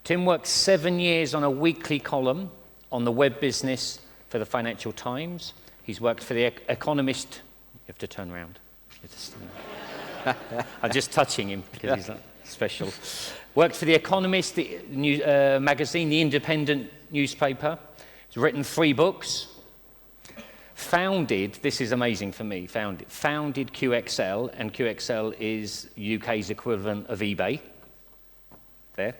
Tim worked 7 years on a weekly column on the web business for the Financial Times. He's worked for the Economist. You have to turn around. I'm just touching him because he's like special. Worked for the Economist, the magazine, the independent newspaper. He's written 3 books. Founded, this is amazing for me, founded QXL, and QXL is UK's equivalent of eBay. There.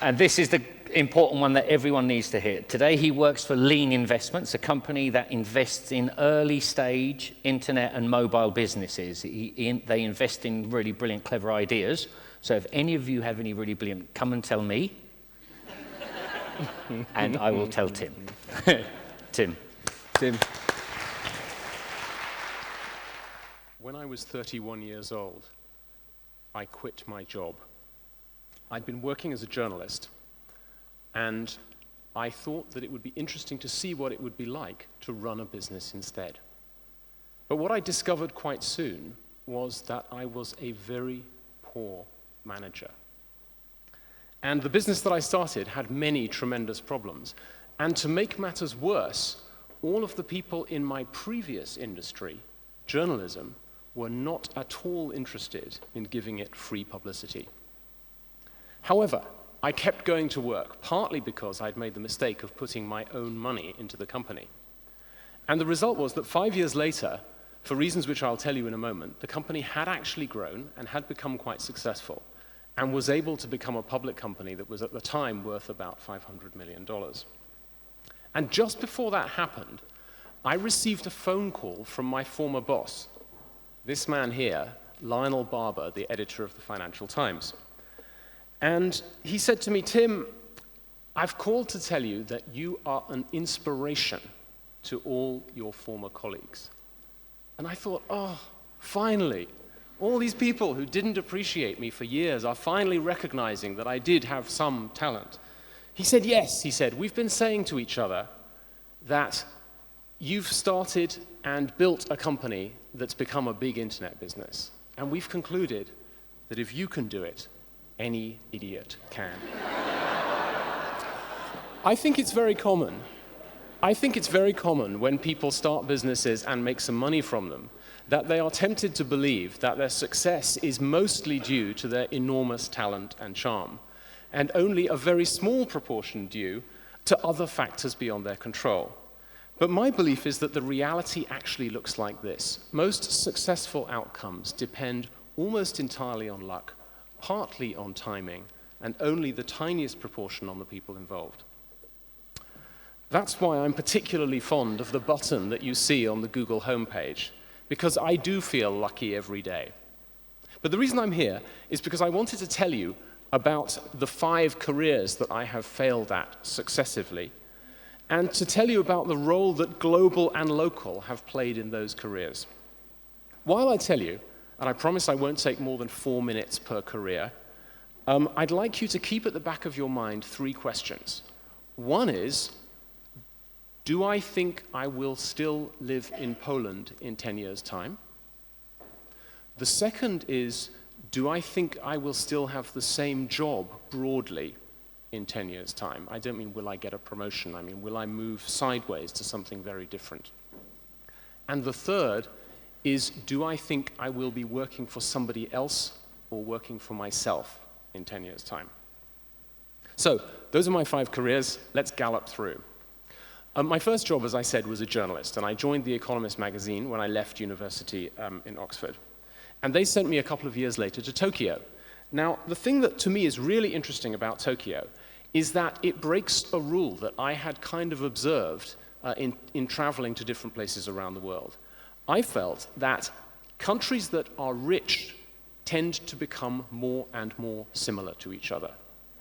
And this is the important one that everyone needs to hear. Today he works for Lean Investments, a company that invests in early stage internet and mobile businesses. They invest in really brilliant, clever ideas. So if any of you have any really brilliant, come and tell me. And I will tell Tim. Tim. When I was 31 years old, I quit my job. I'd been working as a journalist, and I thought that it would be interesting to see what it would be like to run a business instead. But what I discovered quite soon was that I was a very poor manager. And the business that I started had many tremendous problems. And to make matters worse, all of the people in my previous industry, journalism, were not at all interested in giving it free publicity. However, I kept going to work, partly because I'd made the mistake of putting my own money into the company. And the result was that 5 years later, for reasons which I'll tell you in a moment, the company had actually grown and had become quite successful, and was able to become a public company that was at the time worth about $500 million. And just before that happened, I received a phone call from my former boss, this man here, Lionel Barber, the editor of the Financial Times. And he said to me, Tim, I've called to tell you that you are an inspiration to all your former colleagues. And I thought, oh, finally. All these people who didn't appreciate me for years are finally recognizing that I did have some talent. He said, yes, he said, we've been saying to each other that you've started and built a company that's become a big internet business. And we've concluded that if you can do it, any idiot can. I think it's very common. I think it's very common when people start businesses and make some money from them, that they are tempted to believe that their success is mostly due to their enormous talent and charm, and only a very small proportion due to other factors beyond their control. But my belief is that the reality actually looks like this. Most successful outcomes depend almost entirely on luck, partly on timing, and only the tiniest proportion on the people involved. That's why I'm particularly fond of the button that you see on the Google homepage, because I do feel lucky every day. But the reason I'm here is because I wanted to tell you about the 5 careers that I have failed at successively, and to tell you about the role that global and local have played in those careers. While I tell you, and I promise I won't take more than 4 minutes per career, I'd like you to keep at the back of your mind 3 questions. One is, do I think I will still live in Poland in 10 years' time? The second is, do I think I will still have the same job broadly in 10 years' time? I don't mean will I get a promotion, I mean will I move sideways to something very different? And the third is, do I think I will be working for somebody else or working for myself in 10 years' time? So, those are my 5 careers. Let's gallop through. My first job, as I said, was a journalist, and I joined The Economist magazine when I left university in Oxford. And they sent me a couple of years later to Tokyo. Now, the thing that to me is really interesting about Tokyo is that it breaks a rule that I had kind of observed in traveling to different places around the world. I felt that countries that are rich tend to become more and more similar to each other.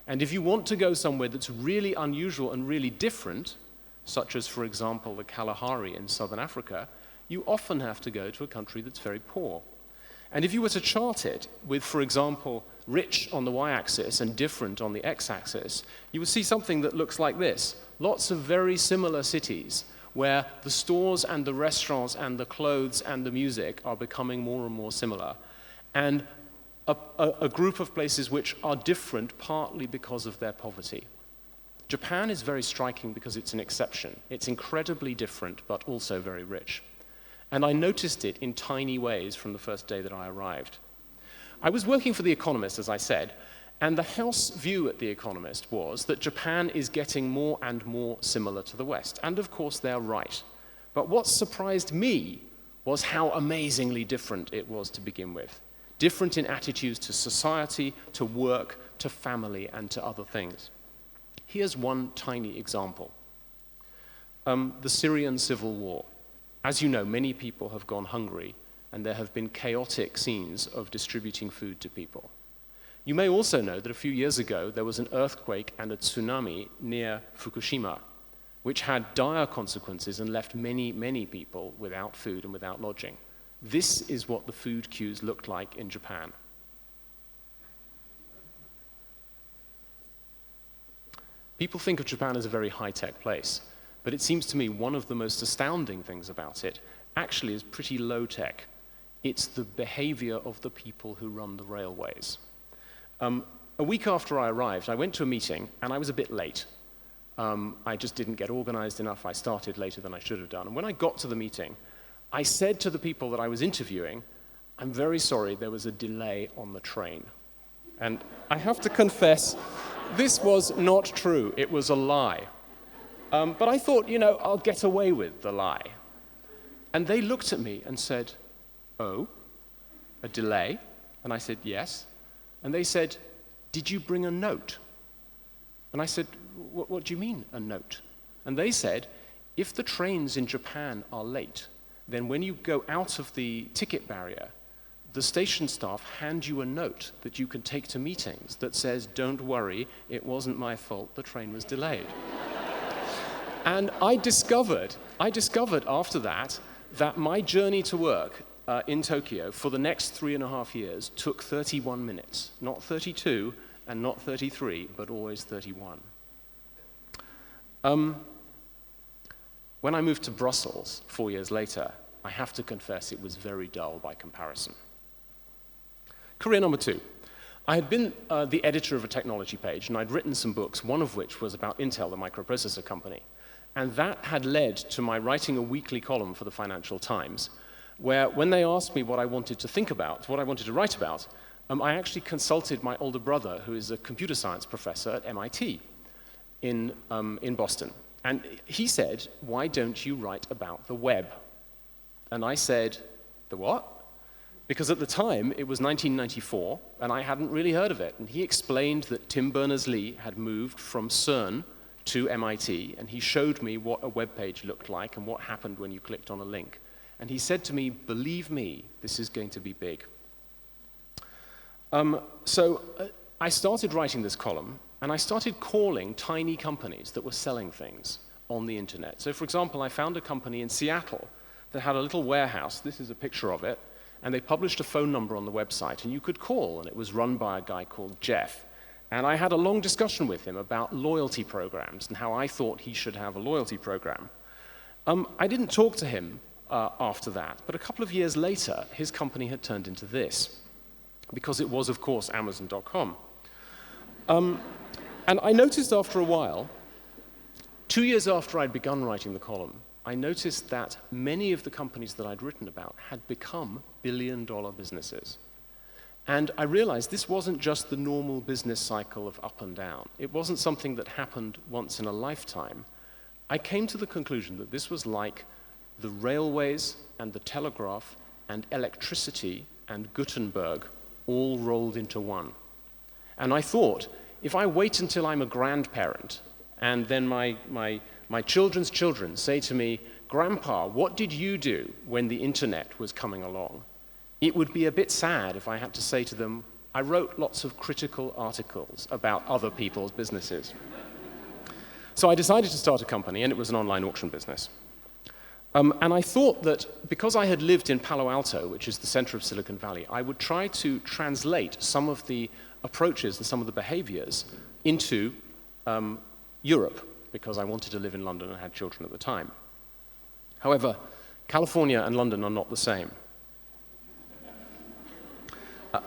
And if you want to go somewhere that's really unusual and really different, such as, for example, the Kalahari in southern Africa, you often have to go to a country that's very poor. And if you were to chart it with, for example, rich on the y-axis and different on the x-axis, you would see something that looks like this. Lots of very similar cities where the stores and the restaurants and the clothes and the music are becoming more and more similar. And a group of places which are different partly because of their poverty. Japan is very striking because it's an exception. It's incredibly different, but also very rich. And I noticed it in tiny ways from the first day that I arrived. I was working for The Economist, as I said, and the house view at The Economist was that Japan is getting more and more similar to the West. And of course, they're right. But what surprised me was how amazingly different it was to begin with. Different in attitudes to society, to work, to family, and to other things. Here's one tiny example. The Syrian civil war. As you know, many people have gone hungry, and there have been chaotic scenes of distributing food to people. You may also know that a few years ago, there was an earthquake and a tsunami near Fukushima, which had dire consequences and left many, many people without food and without lodging. This is what the food queues looked like in Japan. People think of Japan as a very high-tech place, but it seems to me one of the most astounding things about it actually is pretty low-tech. It's the behavior of the people who run the railways. A week after I arrived, I went to a meeting, and I was a bit late. I just didn't get organized enough. I started later than I should have done. And when I got to the meeting, I said to the people that I was interviewing, "I'm very sorry, there was a delay on the train." And I have to confess, this was not true. It was a lie. But I thought, I'll get away with the lie. And they looked at me and said, "Oh, a delay?" And I said, "Yes." And they said, "Did you bring a note?" And I said, "What do you mean, a note?" And they said, "If the trains in Japan are late, then when you go out of the ticket barrier, the station staff hand you a note that you can take to meetings that says, 'Don't worry, it wasn't my fault, the train was delayed.'" And I discovered after that my journey to work in Tokyo for the next 3.5 years took 31 minutes, not 32 and not 33, but always 31. When I moved to Brussels 4 years later, I have to confess it was very dull by comparison. Career number 2. I had been the editor of a technology page, and I'd written some books, one of which was about Intel, the microprocessor company. And that had led to my writing a weekly column for the Financial Times, where when they asked me what I wanted to think about, what I wanted to write about, I actually consulted my older brother, who is a computer science professor at MIT in Boston. And he said, "Why don't you write about the web?" And I said, "The what?" Because at the time, it was 1994, and I hadn't really heard of it. And he explained that Tim Berners-Lee had moved from CERN to MIT, and he showed me what a web page looked like and what happened when you clicked on a link. And he said to me, "Believe me, this is going to be big." So I started writing this column, and I started calling tiny companies that were selling things on the internet. So for example, I found a company in Seattle that had a little warehouse. This is a picture of it. And they published a phone number on the website, and you could call, and it was run by a guy called Jeff. And I had a long discussion with him about loyalty programs and how I thought he should have a loyalty program. I didn't talk to him after that, but a couple of years later, his company had turned into this, because it was, of course, Amazon.com. And I noticed after a while, 2 years after I'd begun writing the column, I noticed that many of the companies that I'd written about had become billion-dollar businesses. And I realized this wasn't just the normal business cycle of up and down. It wasn't something that happened once in a lifetime. I came to the conclusion that this was like the railways and the telegraph and electricity and Gutenberg all rolled into one. And I thought, if I wait until I'm a grandparent and then my children's children say to me, "Grandpa, what did you do when the internet was coming along?" It would be a bit sad if I had to say to them, "I wrote lots of critical articles about other people's businesses." So I decided to start a company, and it was an online auction business. And I thought that because I had lived in Palo Alto, which is the center of Silicon Valley, I would try to translate some of the approaches and some of the behaviors into Europe, because I wanted to live in London and had children at the time. However, California and London are not the same.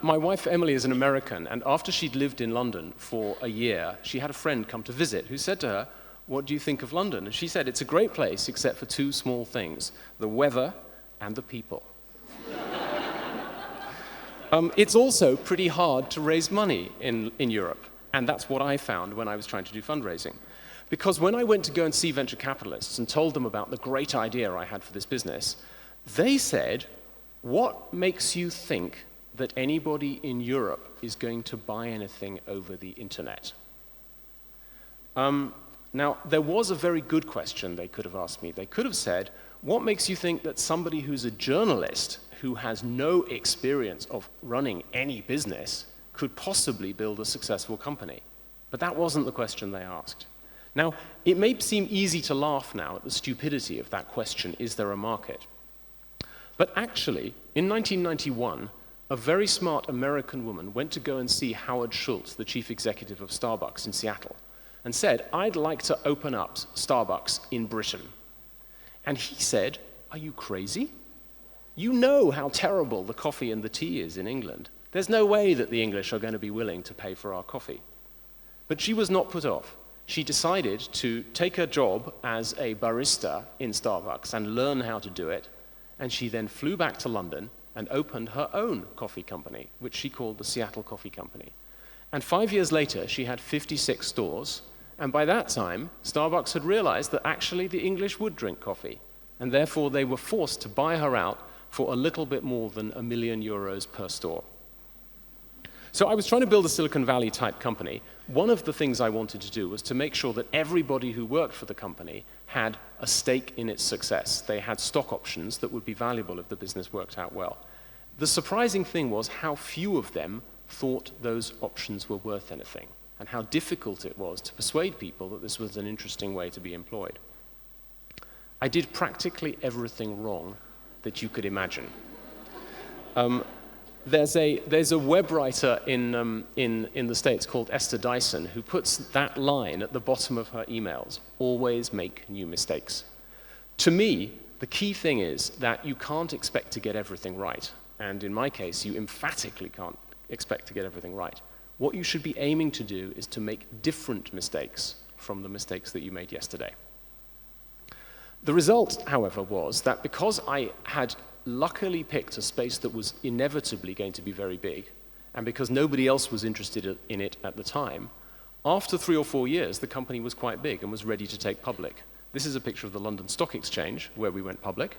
My wife, Emily, is an American, and after she'd lived in London for a year, she had a friend come to visit who said to her, "What do you think of London?" And she said, "It's a great place except for two small things, the weather and the people." It's also pretty hard to raise money in Europe, and that's what I found when I was trying to do fundraising. Because when I went to go and see venture capitalists and told them about the great idea I had for this business, they said, "What makes you think that anybody in Europe is going to buy anything over the internet?" Now, there was a very good question they could have asked me. They could have said, "What makes you think that somebody who's a journalist who has no experience of running any business could possibly build a successful company?" But that wasn't the question they asked. Now, it may seem easy to laugh now at the stupidity of that question, is there a market? But actually, in 1991, a very smart American woman went to go and see Howard Schultz, the chief executive of Starbucks in Seattle, and said, "I'd like to open up Starbucks in Britain." And he said, "Are you crazy? You know how terrible the coffee and the tea is in England. There's no way that the English are going to be willing to pay for our coffee." But she was not put off. She decided to take a job as a barista in Starbucks and learn how to do it, and she then flew back to London and opened her own coffee company, which she called the Seattle Coffee Company. And 5 years later, she had 56 stores, and by that time, Starbucks had realized that actually the English would drink coffee, and therefore they were forced to buy her out for a little bit more than €1 million per store. So I was trying to build a Silicon Valley type company. One of the things I wanted to do was to make sure that everybody who worked for the company had a stake in its success. They had stock options that would be valuable if the business worked out well. The surprising thing was how few of them thought those options were worth anything, and how difficult it was to persuade people that this was an interesting way to be employed. I did practically everything wrong that you could imagine. There's a web writer in the States called Esther Dyson who puts that line at the bottom of her emails: always make new mistakes. To me, the key thing is that you can't expect to get everything right. And in my case, you emphatically can't expect to get everything right. What you should be aiming to do is to make different mistakes from the mistakes that you made yesterday. The result, however, was that because I had luckily picked a space that was inevitably going to be very big, and because nobody else was interested in it at the time, after 3 or 4 years, the company was quite big and was ready to take public. This is a picture of the London Stock Exchange, where we went public,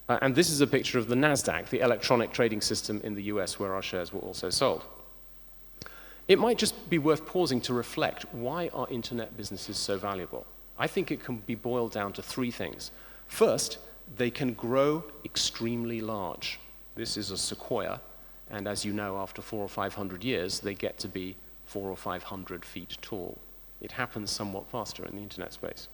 and this is a picture of the NASDAQ, the electronic trading system in the US, where our shares were also sold. It might just be worth pausing to reflect, why are internet businesses so valuable? I think it can be boiled down to 3 things. First, they can grow extremely large. This is a sequoia, and as you know, after 400 or 500 years, they get to be 400 or 500 feet tall. It happens somewhat faster in the internet space.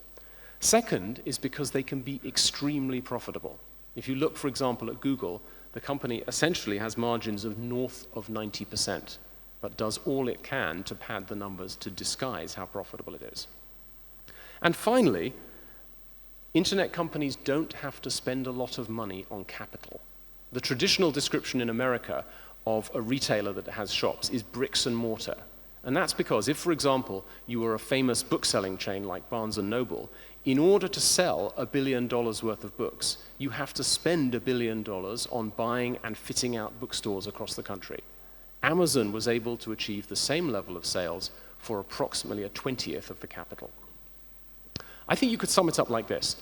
Second is because they can be extremely profitable. If you look, for example, at Google, the company essentially has margins of north of 90%, but does all it can to pad the numbers to disguise how profitable it is. And finally, internet companies don't have to spend a lot of money on capital. The traditional description in America of a retailer that has shops is bricks and mortar. And that's because if, for example, you were a famous book-selling chain like Barnes & Noble, in order to sell $1 billion worth of books, you have to spend $1 billion on buying and fitting out bookstores across the country. Amazon was able to achieve the same level of sales for approximately a 20th of the capital. I think you could sum it up like this,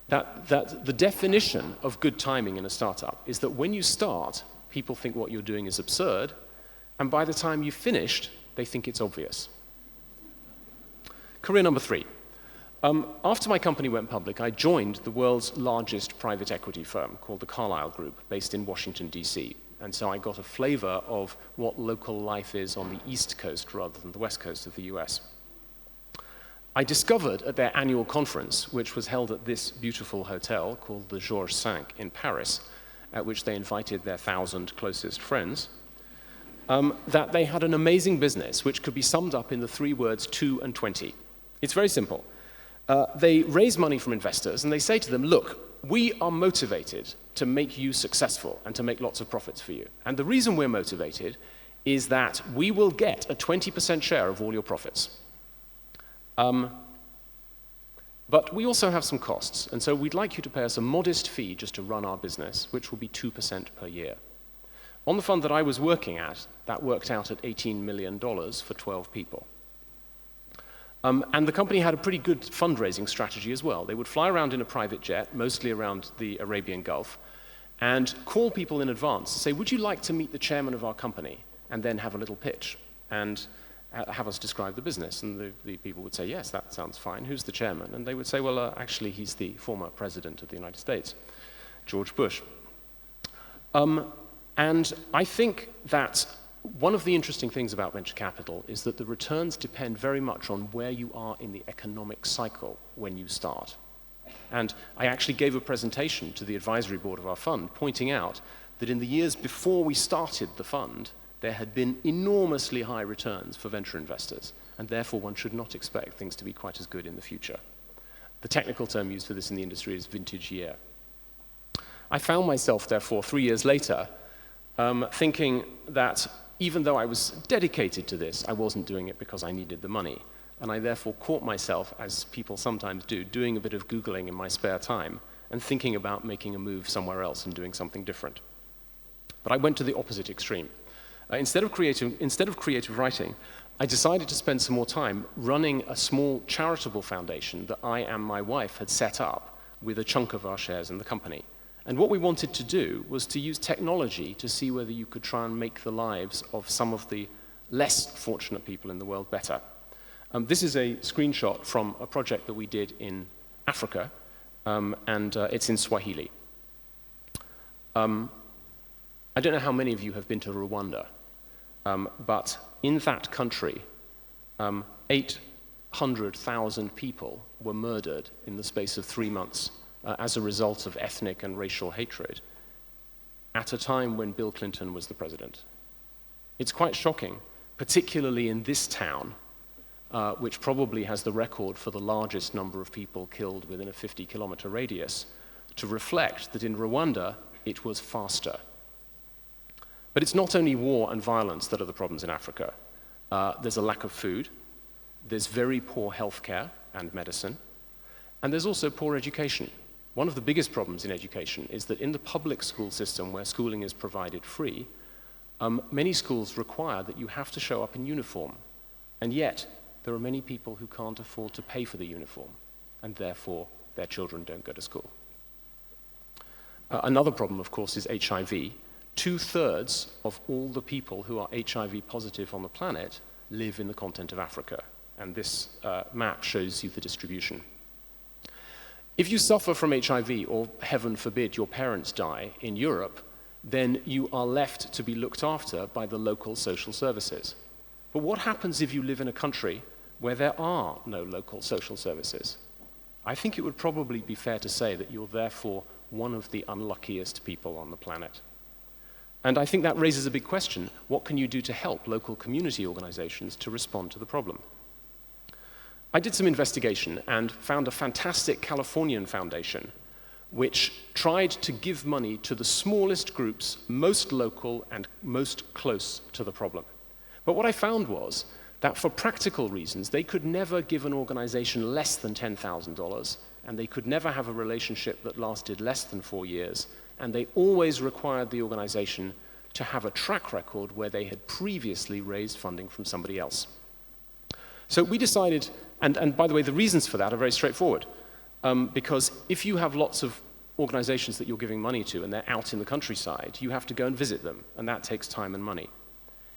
that the definition of good timing in a startup is that when you start, people think what you're doing is absurd, and by the time you've finished, they think it's obvious. Career number 3. After my company went public, I joined the world's largest private equity firm called the Carlyle Group, based in Washington, D.C. And so I got a flavor of what local life is on the East Coast rather than the West Coast of the US. I discovered at their annual conference, which was held at this beautiful hotel called the Georges V in Paris, at which they invited their 1,000 closest friends, that they had an amazing business which could be summed up in the 3 words 2 and 20. It's very simple. They raise money from investors and they say to them, look, we are motivated to make you successful and to make lots of profits for you. And the reason we're motivated is that we will get a 20% share of all your profits. But we also have some costs, and so we'd like you to pay us a modest fee just to run our business, which will be 2% per year. On the fund that I was working at, that worked out at $18 million for 12 people. And the company had a pretty good fundraising strategy as well. They would fly around in a private jet, mostly around the Arabian Gulf, and call people in advance to say, would you like to meet the chairman of our company? And then have a little pitch and have us describe the business. And the people would say, yes, that sounds fine. Who's the chairman? And they would say, well, actually, he's the former president of the United States, George Bush. And I think that one of the interesting things about venture capital is that the returns depend very much on where you are in the economic cycle when you start. And I actually gave a presentation to the advisory board of our fund pointing out that in the years before we started the fund, there had been enormously high returns for venture investors, and therefore one should not expect things to be quite as good in the future. The technical term used for this in the industry is vintage year. I found myself, therefore, 3 years later, thinking that even though I was dedicated to this, I wasn't doing it because I needed the money. And I therefore caught myself, as people sometimes do, doing a bit of Googling in my spare time and thinking about making a move somewhere else and doing something different. But I went to the opposite extreme. Instead of creative writing, I decided to spend some more time running a small charitable foundation that I and my wife had set up with a chunk of our shares in the company. And what we wanted to do was to use technology to see whether you could try and make the lives of some of the less fortunate people in the world better. This is a screenshot from a project that we did in Africa, and it's in Swahili. I don't know how many of you have been to Rwanda, but in that country, 800,000 people were murdered in the space of 3 months as a result of ethnic and racial hatred at a time when Bill Clinton was the president. It's quite shocking, particularly in this town, which probably has the record for the largest number of people killed within a 50-kilometer radius, to reflect that in Rwanda, it was faster. But it's not only war and violence that are the problems in Africa. There's a lack of food, there's very poor healthcare and medicine, and there's also poor education. One of the biggest problems in education is that in the public school system where schooling is provided free, many schools require that you have to show up in uniform, and yet there are many people who can't afford to pay for the uniform, and therefore their children don't go to school. Another problem, of course, is HIV. 2/3 of all the people who are HIV positive on the planet live in the continent of Africa, and this map shows you the distribution. If you suffer from HIV, or heaven forbid your parents die in Europe, then you are left to be looked after by the local social services. But what happens if you live in a country where there are no local social services? I think it would probably be fair to say that you're therefore one of the unluckiest people on the planet. And I think that raises a big question. What can you do to help local community organizations to respond to the problem? I did some investigation and found a fantastic Californian foundation which tried to give money to the smallest groups, most local and most close to the problem. But what I found was that for practical reasons, they could never give an organization less than $10,000, and they could never have a relationship that lasted less than 4 years, and they always required the organization to have a track record where they had previously raised funding from somebody else. So we decided, and by the way, the reasons for that are very straightforward, because if you have lots of organizations that you're giving money to and they're out in the countryside, you have to go and visit them, and that takes time and money.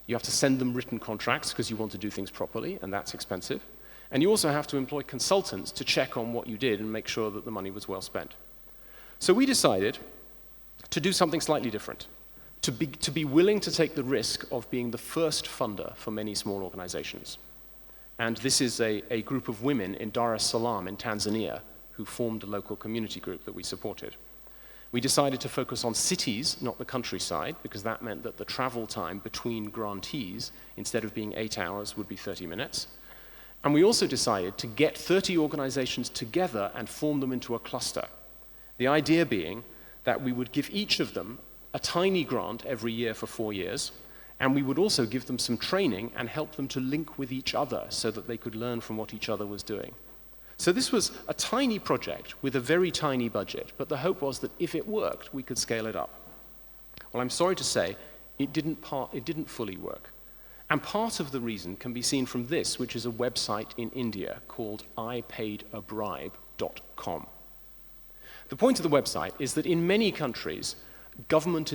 You have to send them written contracts because you want to do things properly, and that's expensive. And you also have to employ consultants to check on what you did and make sure that the money was well spent. So we decided to do something slightly different, to be willing to take the risk of being the first funder for many small organizations. And this is a group of women in Dar es Salaam in Tanzania who formed a local community group that we supported. We decided to focus on cities, not the countryside, because that meant that the travel time between grantees, instead of being 8 hours, would be 30 minutes. And we also decided to get 30 organizations together and form them into a cluster. The idea being that we would give each of them a tiny grant every year for 4 years, and we would also give them some training and help them to link with each other so that they could learn from what each other was doing. So this was a tiny project with a very tiny budget, but the hope was that if it worked, we could scale it up. Well, I'm sorry to say, it didn't fully work. And part of the reason can be seen from this, which is a website in India called IPaidAbribe.com. The point of the website is that in many countries, government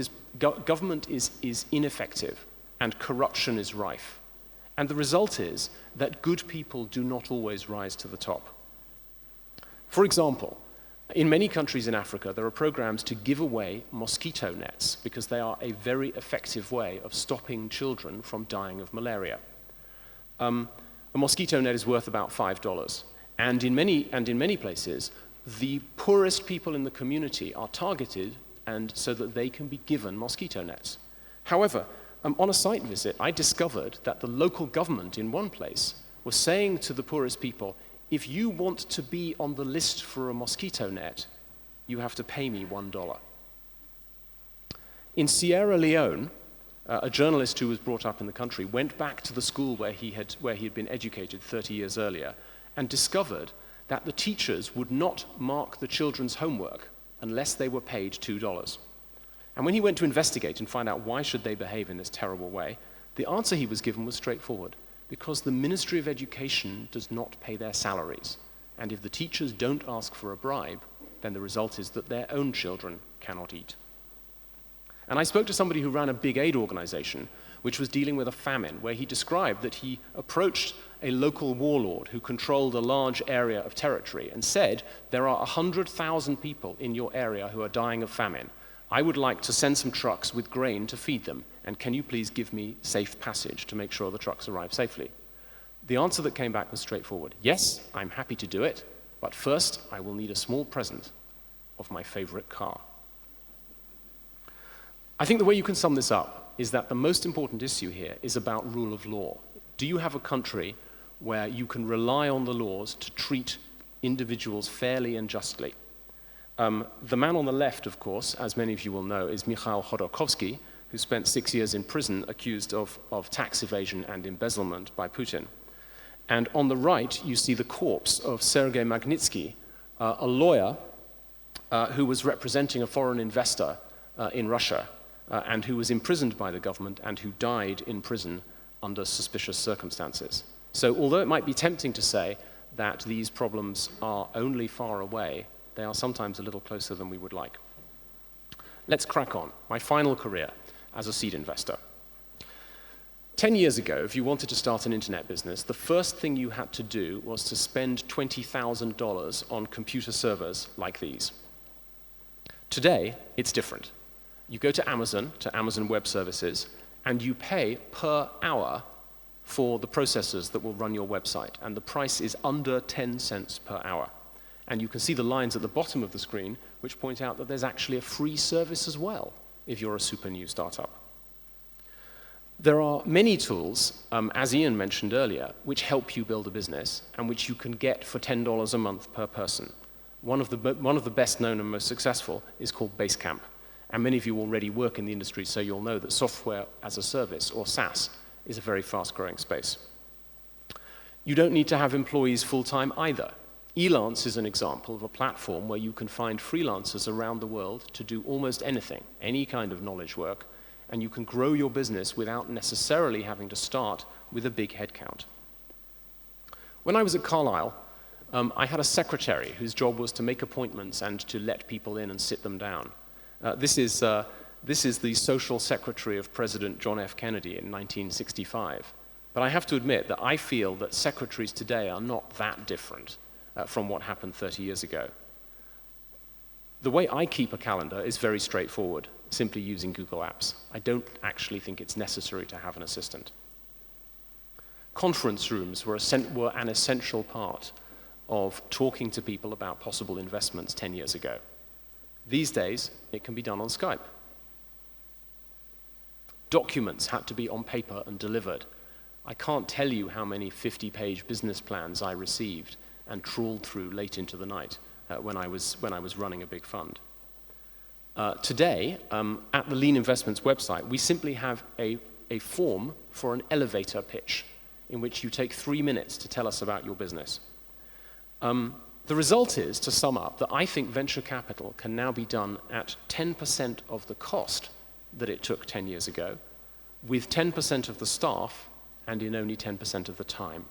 is ineffective and corruption is rife. And the result is that good people do not always rise to the top. For example, in many countries in Africa, there are programs to give away mosquito nets because they are a very effective way of stopping children from dying of malaria. A mosquito net is worth about $5, and in many places, the poorest people in the community are targeted and so that they can be given mosquito nets. However, on a site visit, I discovered that the local government in one place was saying to the poorest people, if you want to be on the list for a mosquito net, you have to pay me $1. In Sierra Leone, a journalist who was brought up in the country went back to the school where he had been educated 30 years earlier and discovered that the teachers would not mark the children's homework unless they were paid $2. And when he went to investigate and find out why should they behave in this terrible way, the answer he was given was straightforward. Because the Ministry of Education does not pay their salaries. And if the teachers don't ask for a bribe, then the result is that their own children cannot eat. And I spoke to somebody who ran a big aid organization which was dealing with a famine, where he described that he approached a local warlord who controlled a large area of territory and said, there are 100,000 people in your area who are dying of famine. I would like to send some trucks with grain to feed them, and can you please give me safe passage to make sure the trucks arrive safely? The answer that came back was straightforward. Yes, I'm happy to do it, but first I will need a small present of my favorite car. I think the way you can sum this up is that the most important issue here is about rule of law. Do you have a country where you can rely on the laws to treat individuals fairly and justly? The man on the left, of course, as many of you will know, is Mikhail Khodorkovsky, who spent 6 years in prison accused of tax evasion and embezzlement by Putin. And on the right, you see the corpse of Sergei Magnitsky, a lawyer who was representing a foreign investor in Russia and who was imprisoned by the government and who died in prison under suspicious circumstances. So although it might be tempting to say that these problems are only far away, they are sometimes a little closer than we would like. Let's crack on. My final career as a seed investor. 10 years ago, if you wanted to start an internet business, the first thing you had to do was to spend $20,000 on computer servers like these. Today, it's different. You go to Amazon Web Services, and you pay per hour for the processors that will run your website, and the price is under 10 cents per hour. And you can see the lines at the bottom of the screen which point out that there's actually a free service as well if you're a super new startup. There are many tools, as Ian mentioned earlier, which help you build a business and which you can get for $10 a month per person. One of the best known and most successful is called Basecamp. And many of you already work in the industry, so you'll know that software as a service, or SaaS, is a very fast-growing space. You don't need to have employees full-time either. Elance is an example of a platform where you can find freelancers around the world to do almost anything, any kind of knowledge work, and you can grow your business without necessarily having to start with a big headcount. When I was at Carlyle, I had a secretary whose job was to make appointments and to let people in and sit them down. This is the social secretary of President John F. Kennedy in 1965. But I have to admit that I feel that secretaries today are not that different from what happened 30 years ago. The way I keep a calendar is very straightforward, simply using Google Apps. I don't actually think it's necessary to have an assistant. Conference rooms were an essential part of talking to people about possible investments 10 years ago. These days, it can be done on Skype. Documents had to be on paper and delivered. I can't tell you how many 50-page business plans I received and trawled through late into the night when I was running a big fund. Today, at the Lean Investments website, we simply have a form for an elevator pitch in which you take 3 minutes to tell us about your business. The result is, to sum up, that I think venture capital can now be done at 10% of the cost that it took 10 years ago, with 10% of the staff and in only 10% of the time.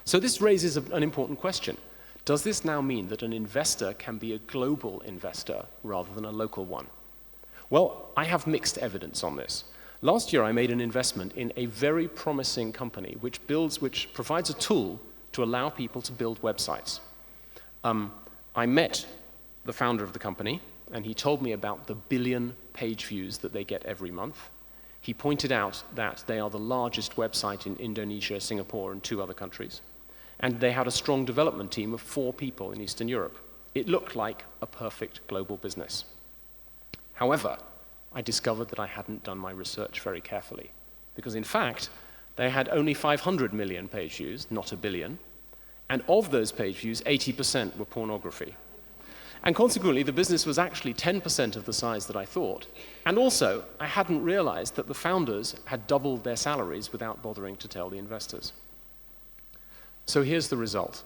So this raises an important question. Does this now mean that an investor can be a global investor rather than a local one? Well, I have mixed evidence on this. Last year, I made an investment in a very promising company which provides a tool to allow people to build websites. I met the founder of the company, and he told me about the 1 billion page views that they get every month. He pointed out that they are the largest website in Indonesia, Singapore, and 2 other countries. And they had a strong development team of 4 people in Eastern Europe. It looked like a perfect global business. However, I discovered that I hadn't done my research very carefully, because in fact, they had only 500 million page views, not 1 billion, and of those page views, 80% were pornography. And consequently, the business was actually 10% of the size that I thought. And also, I hadn't realized that the founders had doubled their salaries without bothering to tell the investors. So here's the result.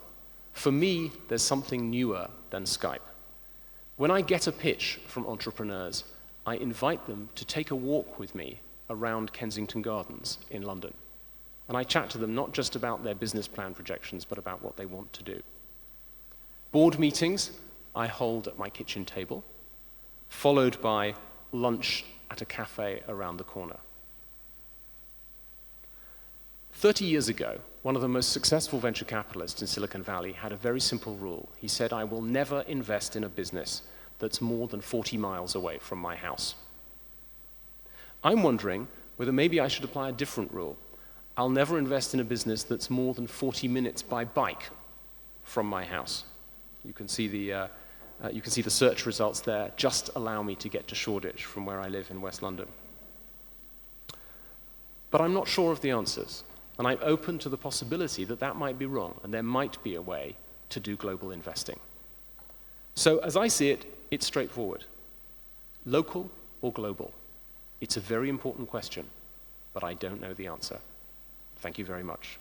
For me, there's something newer than Skype. When I get a pitch from entrepreneurs, I invite them to take a walk with me around Kensington Gardens in London. And I chat to them not just about their business plan projections, but about what they want to do. Board meetings I hold at my kitchen table, followed by lunch at a cafe around the corner. 30 years ago, one of the most successful venture capitalists in Silicon Valley had a very simple rule. He said, "I will never invest in a business that's more than 40 miles away from my house." I'm wondering whether maybe I should apply a different rule. I'll never invest in a business that's more than 40 minutes by bike from my house. You can see the search results there. Just allow me to get to Shoreditch from where I live in West London. But I'm not sure of the answers, and I'm open to the possibility that that might be wrong, and there might be a way to do global investing. So as I see it, it's straightforward. Local or global? It's a very important question, but I don't know the answer. Thank you very much.